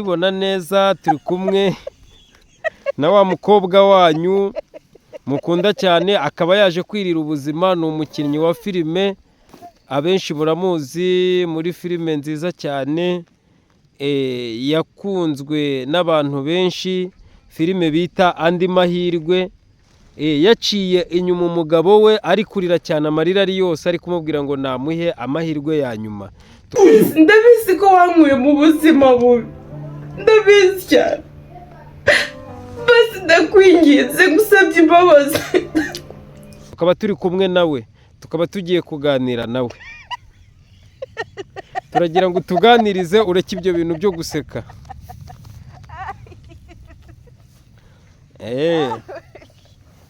Tubona neza turi kumwe na wa mukobwa wanyu mukunda cyane, akaba yaje kwirira ubuzima. Ni umukinnyi wa filime, abenshi muramuzi muri filime nziza cyane yakunzwe n'abantu benshi, filime bita Andi Mahirwe. Yaciye inyuma umugabo we ari kurira cyane, amarira ari yose, ari kumubwira ngo namuhe amahirwe ya nyuma. Ndabizi ko wankuye mu buzima bubi, ndabizi cyane, basi ndakwinginze gusabye imbabazi. Tukaba turi kumwe nawe, tukaba tugiye kuganira nawe, turagira ngo tuganirize, ureke ibyo bintu byo guseka.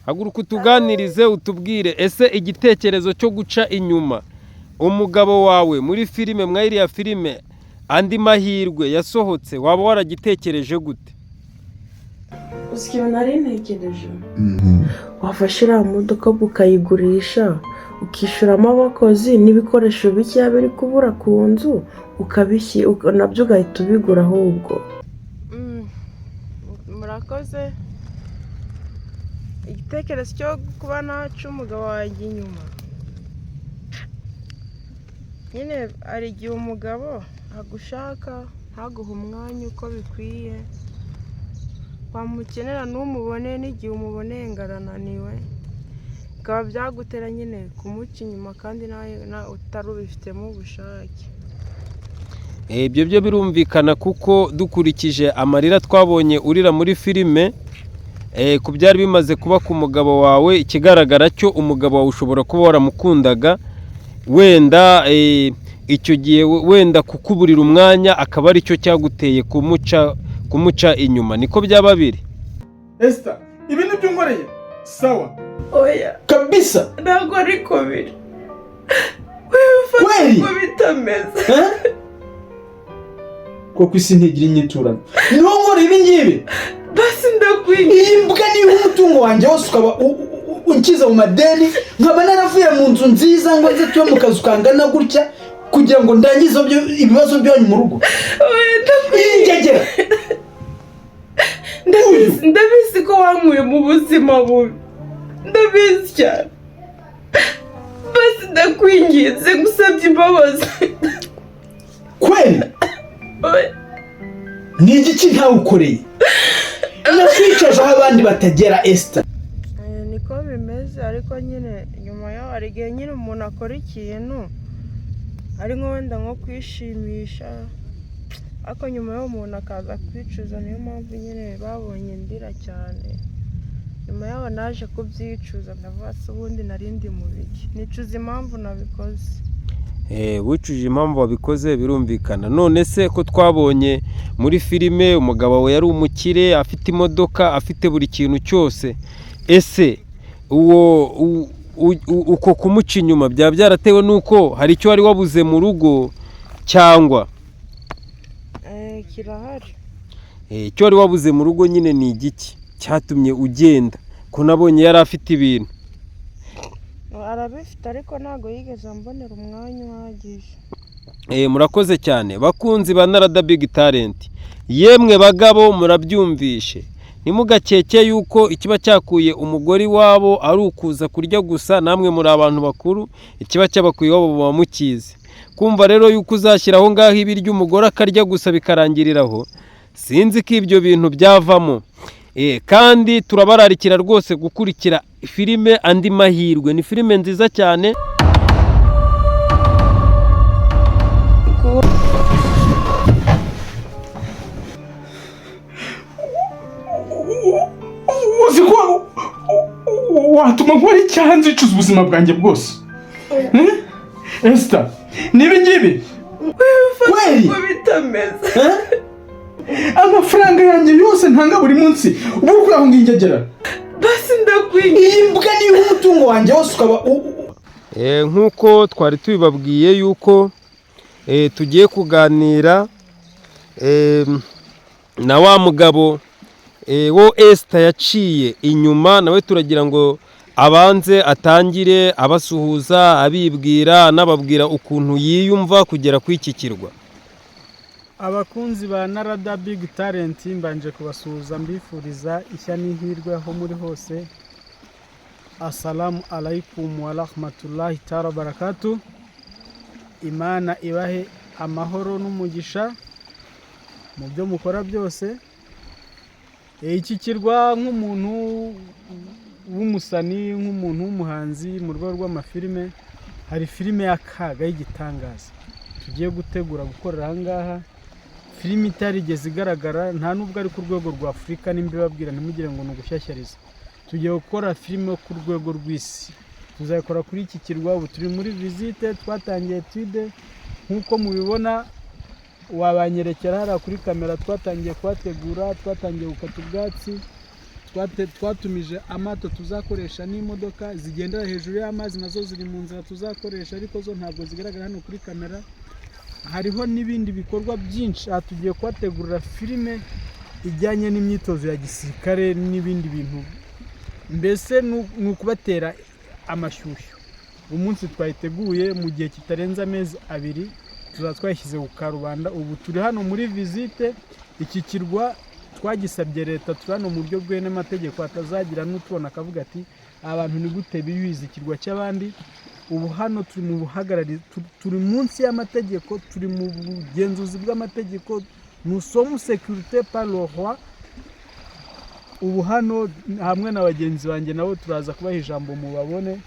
Haguruka utuganirize, utubwire ese igitekerezo cyo guca inyuma umugabo wawe muri filime, mwayiriya filime Andi Mahirwe yasohotse, waba waragitekereje gute? Usikiye nari ntekereje, wafashe iriya modoka ukayigurisha, ukishyuramo abakozi n'ibikoresho bike biri kubura ku nzu, ukabishyira nabyo ugahita ubigura. Ahubwo murakoze. Igitekerezo cyo kuba naca umugabo wanjye inyuma, nyine hari igihe umugabo agushaka ntaguhe umwanya uko bikwiye, wamukenera n'umubone, n'igihe umuboneye ngo arananiwe, bikaba byagutera nyine kumuca inyuma kandi nawe utari ubifitemo ubushake. Ibyo byo birumvikana, kuko dukurikije amarira twabonye urira muri filime, ku byari bimaze kuba ku mugabo wawe, ikigaragara cyo umugabo wawe ushobora kuba waramukundaga, wenda icyo gihe wenda kukuburira umwanya akaba ari cyo cyaguteye kumuca inyuma. Niko byaba biri? Esther, ibintu byunkoreye sawa? Oya kabisa, ntabwo ariko biri. Wewe ufata ko bitameze. Koko isi ntigira inyiturano. Nongore ibi ngibi. Basi ndakwinginze. Iyi mbuga ni umutungo wanjye wose, ukaba unkiza mu madeni, nkaba naravuye mu nzu nziza ngo nze tuwe mu kazu kangana gutya kugira ngo ndangize ibibazo byanyu mu rugo. Ingegera. Ndabizi ko wankuye mu buzima bubi, ndabizi cyane, basi ndakwinginze gusabye imbabazi. Kweli? Ni igiki ntawukoreye? Nakwicaje aho abandi batagera, Esther. Niko bimeze, ariko nyine nyuma yaho hari igihe nyine umuntu akora ikintu ari nko wenda nko kwishimisha, ariko nyuma y'uwo muntu akaza kwicuza. Niyo mpamvu nyine babonye ndira cyane, nyuma yaho naje kubyicuza, ndavuga se ubundi narindi mu biki, nicuza impamvu nabikoze. Wicuje impamvu wabikoze, birumvikana. None se ko twabonye muri filime umugabo we yari umukire, afite imodoka, afite buri kintu cyose, ese uko kumuca inyuma byaba byaratewe n'uko hari icyo wari wabuze mu rugo cyangwa? Kirahari. Icyo wari wabuze mu rugo nyine ni igiki cyatumye ugenda? Ko nabonye yari afite ibintu. Arabifite, ariko ntabwo yigeze ambonera umwanya uhagije. Murakoze cyane bakunzi ba Narada Big Talent. Yemwe bagabo murabyumvishe, ntimugakeke yuko ikiba cyakuye umugore wabo ari ukuza kurya gusa. Namwe muri abantu bakuru, ikiba cyabakuye wabo muba mukizi. Kumva rero yuko uzashyiraho ngaho ibiryo umugore akarya gusa bikarangiriraho, sinzi ko ibyo bintu byavamo. Kandi turabararikira rwose gukurikira filime Andi Mahirwe. Ni filime nziza cyane. Uzi ko watuma nkora icyaha nzicuza ubuzima bwanjye bwose? Esther, nibi ngibi Wewe ufata ko bitameze. Amafaranga yanjye yose ntanga buri munsi, ubu kuri aho ngingegera. Basi ndakwinginze. Iyi mbuga ni umutungo wanjye wose, ukaba nk'uko twari tubibabwiye yuko tugiye kuganira na wa mugabo wo Esther yaciye inyuma. Nawe turagira ngo abanze atangire abasuhuza, abibwira, anababwira ukuntu yiyumva kugera kw'iki kirwa. Abakunzi ba Narada Big Talent mbanje kubasuhuza mbifuriza ishya n'ihirwe aho muri hose. Assalamu alaikum wa rahmatullahi ta'ala barakatuh. Imana ibahe amahoro n'umugisha mu byo mukora byose. Iki kirwa nk'umuntu w'umusani, nk'umuntu w'umuhanzi mu rwego rw'amafilime, hari filime y'akaga y'igitangaza tugiye gutegura gukorera aha ngaha. Filime itarigeze igaragara nta nubwo ari ku rwego rwa Afurika, nimbibabwira ntimugire ngo ni ugushyashyariza. Tugiye gukora filime ku rwego rw'isi, tuzakora kuri iki kirwa. Ubu turi muri visite, twatangiye etude nk'uko mubibona, wabanyerekera hariya kuri kamera. Twatangiye kuhategura, twatangiye gukata ubwatsi, twatumije amato tuzakoresha n'imodoka zigendera hejuru y'amazi, nazo ziri mu nzira tuzakoresha, ariko zo ntabwo zigaragara hano kuri kamera. Hariho n'ibindi bikorwa byinshi. Aha tugiye kuhategurira filime ijyanye n'imyitozo ya gisirikare n'ibindi bintu, mbese ni ukubatera amashyushyu. Umunsi twayiteguye mu gihe kitarenze amezi 2 tuzaba twayishyize ku karubanda. Ubu turi hano muri visite. Iki kirwa twagisabye leta, turi hano mu buryo bwe n'amategeko, atazagira n'utubona akavuga ati abantu ni gute biyuhiza ikirwa cy'abandi. Ubu hano turi mu buhagarari, turi munsi y'amategeko, turi mu bugenzuzi bw'amategeko. Nous sommes sécurité par le roi. Ubu hano hamwe na bagenzi banjye nabo turaza kubaha ijambo mubabone.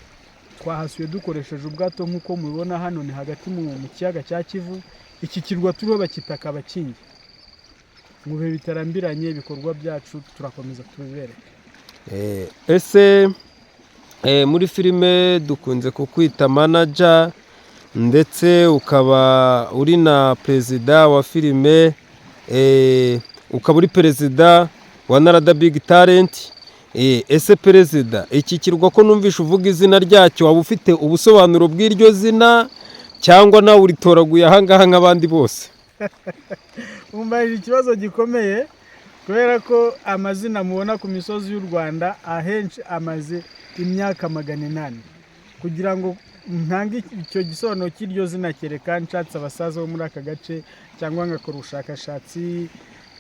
Twahasuye dukoresheje ubwato nk'uko mubibona. Hano ni hagati mu kiyaga cya Kivu. Iki kirwa turiho bakita Kabakingi. Mu bihe bitarambiranye ibikorwa byacu turakomeza tubibereke. Ese muri filime dukunze kukwita manager, ndetse ukaba uri na perezida wa filime, ukaba uri perezida wa Narada Big Talent. Ese perezida, iki kirwa ko numvisha uvuga izina ryacyo, waba ufite ubusobanuro bw'iryo zina cyangwa nawe uritoraguye aha ngaha nk'abandi bose? Umbaje ikibazo gikomeye, kubera ko amazina mubona ku misozi y'u Rwanda ahenshi amaze imyaka 800. Kugira ngo ntange icyo gisobanuro cy'iryo zina, kereka nshatse abasaza bo muri aka gace cyangwa ngakora ubushakashatsi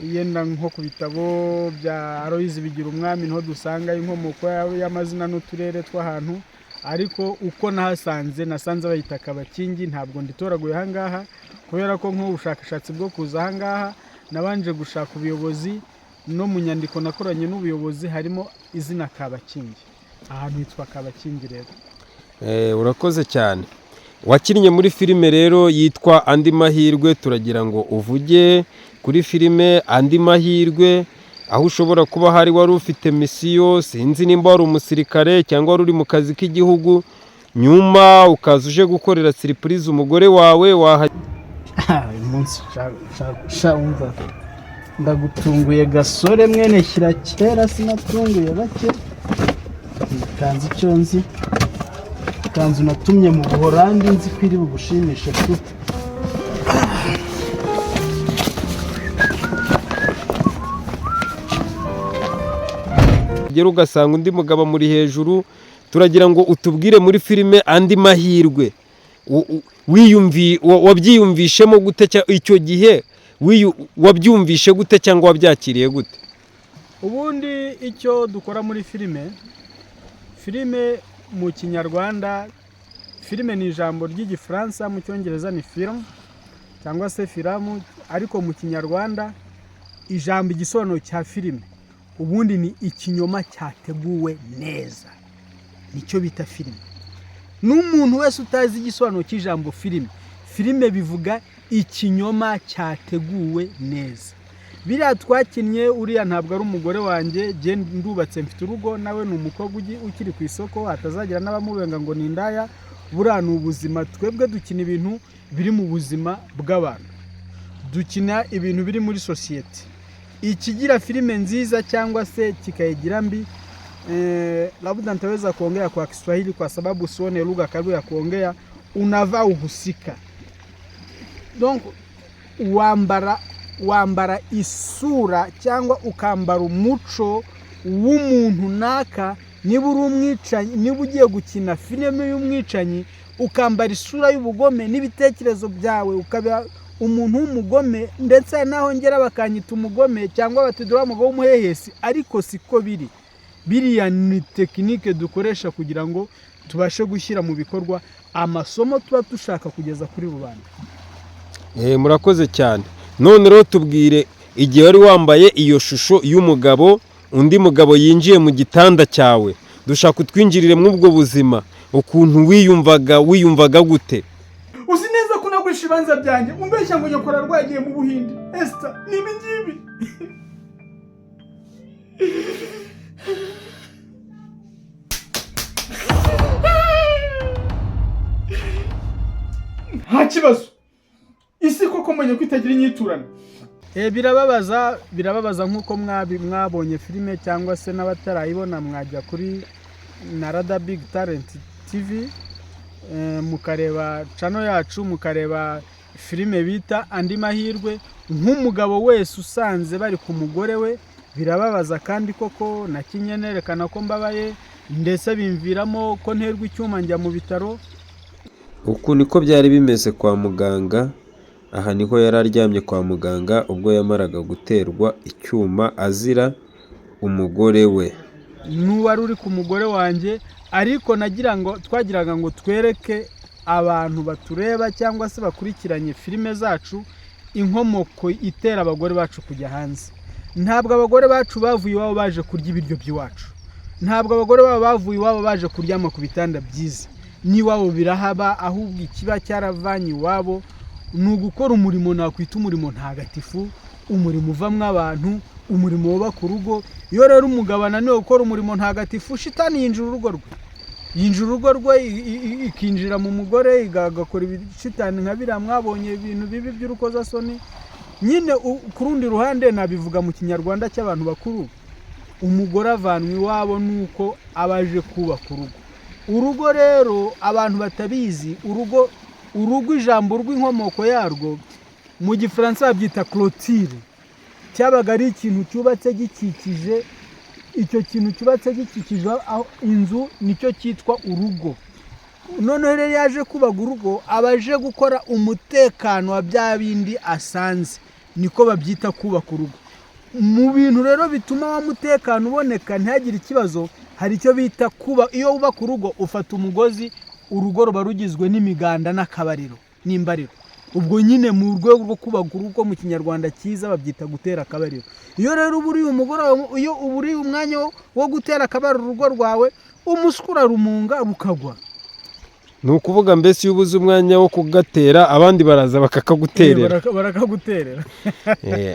yenda nko ku bitabo bya Aloys Bigirumwami, niho dusanga inkomoko y'amazina n'uturere tw'ahantu. Ariko uko nasanze bayita Kabakingi, ntabwo nditoraguye aha ngaha, kubera ko nk'ubushakashatsi bwo kuza aha ngaha nabanje gushaka ubuyobozi, no mu nyandiko nakoranye n'ubuyobozi harimo izina Kabakingi. Ahantu hitwa Kabakingi rero. Urakoze cyane. Wakinnye muri filime rero yitwa Andi Mahirwe. Turagira ngo uvuge kuri filime Andi Mahirwe, aho ushobora kuba hari wari ufite misiyo, sinzi nimba wari umusirikare cyangwa wari uri mu kazi k'igihugu, nyuma ukaza uje gukorera surprise umugore wawe. Umunsi umva ndagutunguye gasore mwene shyira kera, sinatunguye bake. Kanzi icyo nzi, kanzu natumye mu Buholandi, nzi ko iri bugushimishe tu. Gero ugasanga undi mugabo muri hejuru. Turagira ngo utubwire muri filime Andi Mahirwe, wabyiyumvishemo gute? Icyo gihe wabyumvishe gute cyangwa wabyakiriye gute? Ubundi icyo dukora muri filime mu Kinyarwanda, filime ni ijambo ry'Igifaransa, mu Cyongereza ni film cyangwa se filamu, ariko mu Kinyarwanda ijambo igisobanuro cya filime ubundi ni ikinyoma cyateguwe neza, nicyo bita filime. N'umuntu wese utazi igisobanuro cy'ijambo filime bivuga ikinyoma cyateguwe neza. Biriya twakinnye, uriya ntabwo ari umugore wanjye, je ndubatse mfite urugo, nawe ni umukobwa ukiri ku isoko, atazagira n'abamubenga ngo ni indaya. Buriya ni ubuzima. Twebwe dukina ibintu biri mu buzima bw'abantu, dukina ibintu biri muri sosiyete. Ikigira filime nziza cyangwa se kikayigira mbi, labda nitaweza kuongea kwa Kiswahili kwa sababu sione lugha karibu ya kuongea, unavaa uhusika. Donc wambara isura cyangwa ukambara umuco w'umuntu naka. Niba uri umwicanyi, niba ugiye gukina filime y'umwicanyi, ukambara isura y'ubugome n'ibitekerezo byawe umuntu w'umugome, ndetse naho ngera bakanyita umugome cyangwa batidura umugabo w'umuhehesi, ariko siko biri. Biriya ni tekinike dukoresha kugira ngo tubashe gushyira mu bikorwa amasomo tuba dushaka kugeza kuri rubanda. Murakoze cyane. None rero tubwire, igihe wari wambaye iyo shusho y'umugabo, undi mugabo yinjiye mu gitanda cyawe, dushaka utwinjirire muri ubwo buzima, ukuntu wiyumvaga gute? Uzi neza ko nagurisha ibanza byanjye, umbeshya ngo nyakora rwagiye mu Buhinde. Esther, nibi ngibi. Nta kibazo. Isi koko mwenye kwitagira inyiturana. Birababaza nk'uko mwabonye filime cyangwa se n'abatarayibona mwajya kuri Narada Big Talent TV mukareba channel yacu, mukareba filime bita Andi Mahirwe. Nk'umugabo wese usanze bari ku mugore we birababaza, kandi koko nakinye nerekana ko mbabaye, ndetse bimviramo ko nterwa icyuma njya mu bitaro. Uku niko byari bimeze kwa muganga. Aha niho yari aryamye kwa muganga ubwo yamaraga guterwa icyuma azira umugore we. N'uwari uri ku mugore wanjye, ariko twagiraga ngo twereke abantu batureba cyangwa se bakurikiranye filime zacu inkomoko itera abagore bacu kujya hanze. Ntabwo abagore bacu bavuye iwabo baje kurya ibiryo by'iwacu, ntabwo abagore babo bavuye iwabo baje kuryama ku bitanda byiza. N'iwabo birahaba, ahubwo ikiba cyaravanye iwabo ni ugukora umurimo nakwita umurimo ntagatifu, umurimo uvamwo abantu, umurimo wubaka urugo. Iyo rero umugabo ananiwe gukora umurimo ntagatifu, shitani yinjira urugo rwe, ikinjira mu mugore, igakora shitani nka biriya mwabonye ibintu bibi by'urukozasoni. Nyine ku rundi ruhande nabivuga mu kinyarwanda cy'abantu bakuru, umugore avanwa iwabo nuko abaje kubaka urugo. Urugo rero abantu batabizi, urugo ijambo rw'inkomoko yarwo mu Gifaransa babyita clôture. Cyabaga ari ikintu cyubatse gikikije, icyo kintu cyubatse gikikije inzu nicyo cyitwa urugo. None rero yaje kubaga urugo, abaje gukora umutekano wa bya bindi asanze, niko babyita kubaka urugo. Mu bintu rero bituma wa mutekano uboneka ntihagire ikibazo, hari icyo bita kuba. Iyo wubaka urugo ufata umugozi, urugo ruba rugizwe n'imiganda n'akabariro n'imbariro. Ubwo nyine mu rwego rwo kubaka urugo mu kinyarwanda cyiza babyita gutera akabariro. Iyo rero uburi umugore, iyo uburi umwanya wo gutera akabariro urugo rwawe, umuskura rumunga rukagwa. Ni ukuvuga mbese iyo ubuze umwanya wo kugatera, abandi baraza bakakaguterera. Barakaguterera.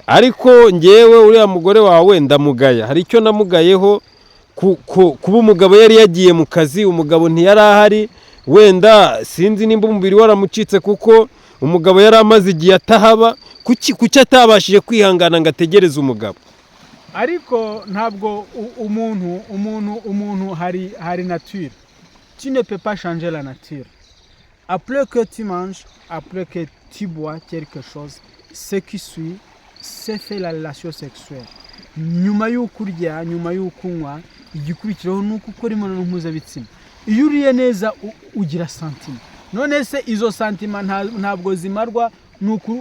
Ariko ngewe uriya mugore wawe ndamugaya. Hari icyo namugayeho, kuba umugabo yari yagiye mu kazi, umugabo ntiyari ahari, wenda sinzi nimba umubiri waramucitse kuko umugabo yari amaze igihe atahaba. Kuki atabashije kwihangana ngo ategereze umugabo? Ariko ntabwo umuntu hari nature. Tu ne peux pas changer la nature. Après que tu manges, après que tu bois quelque chose, ce qui suit, c'est fait la relation sexuelle. Nyuma y'uko urya, nyuma y'uko unywa, igikurikiraho ni uko ukora imibonano mpuzabitsina. Iyo uriye neza ugira santima. None se izo santima ntabwo zimarwa nuko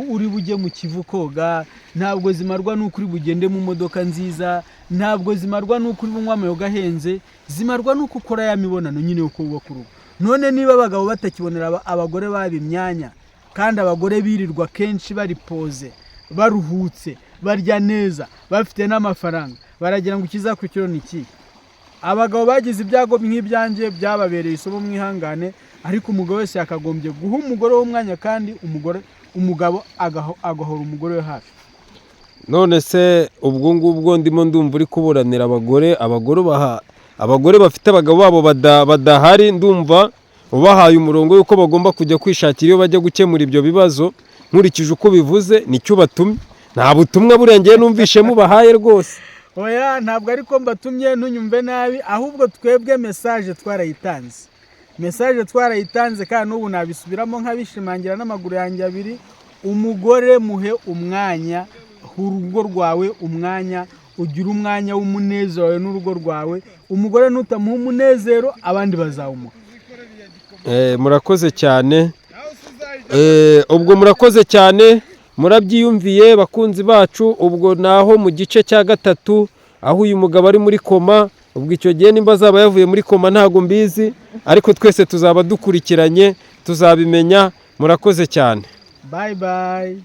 uri bujye mu Kivu koga, ntabwo zimarwa nuko uri bugende mu modoka nziza, ntabwo zimarwa nuko uri bunywa amayoga ahenze, zimarwa nuko ukora ya mibonano nyine uko wubaka urugo. None niba abagabo batakibonera abagore baba imyanya, kandi abagore birirwa kenshi bari poze, baruhutse, barya neza, bafite n'amafaranga, baragira ngo ikizakurikiraho ni iki? Abagabo bagize ibyago nk'ibyanjye byababereye isomo mwihangane, ariko umugabo wese yakagombye guha umugore w'umwanya, kandi umugabo agahora umugore we hafi. None se ubwo ngubwo ndimo ndumva uri kuburanira abagore bafite abagabo babo badahari, ndumva ubahaye umurongo yuko bagomba kujya kwishakira iyo bajya gukemura ibyo bibazo. Nkurikije uko bivuze nicyo batumye. Nta butumwa burengeye numvishe mubahaye rwose. Oya, ntabwo ariko mbatumye ntunyumve nabi, ahubwo twebwe message twarayitanze. Message twarayitanze, kandi n'ubu nabisubiramo nkabishimangira n'amaguru yanjye abiri. Umugore muhe umwanya, urugo rwawe umwanya, ugira umwanya w'umunezero wawe n'urugo rwawe. Umugore nutamuha umunezero, abandi bazawumuha. Murakoze cyane. ubwo murakoze cyane, murabyiyumviye bakunzi bacu. Ubwo naho mu gice cya gatatu aho uyu mugabo ari muri koma, ubwo icyo gihe nimba azaba yavuye muri koma ntabwo mbizi, ariko twese tuzaba dukurikiranye tuzabimenya. Murakoze cyane, bye bye.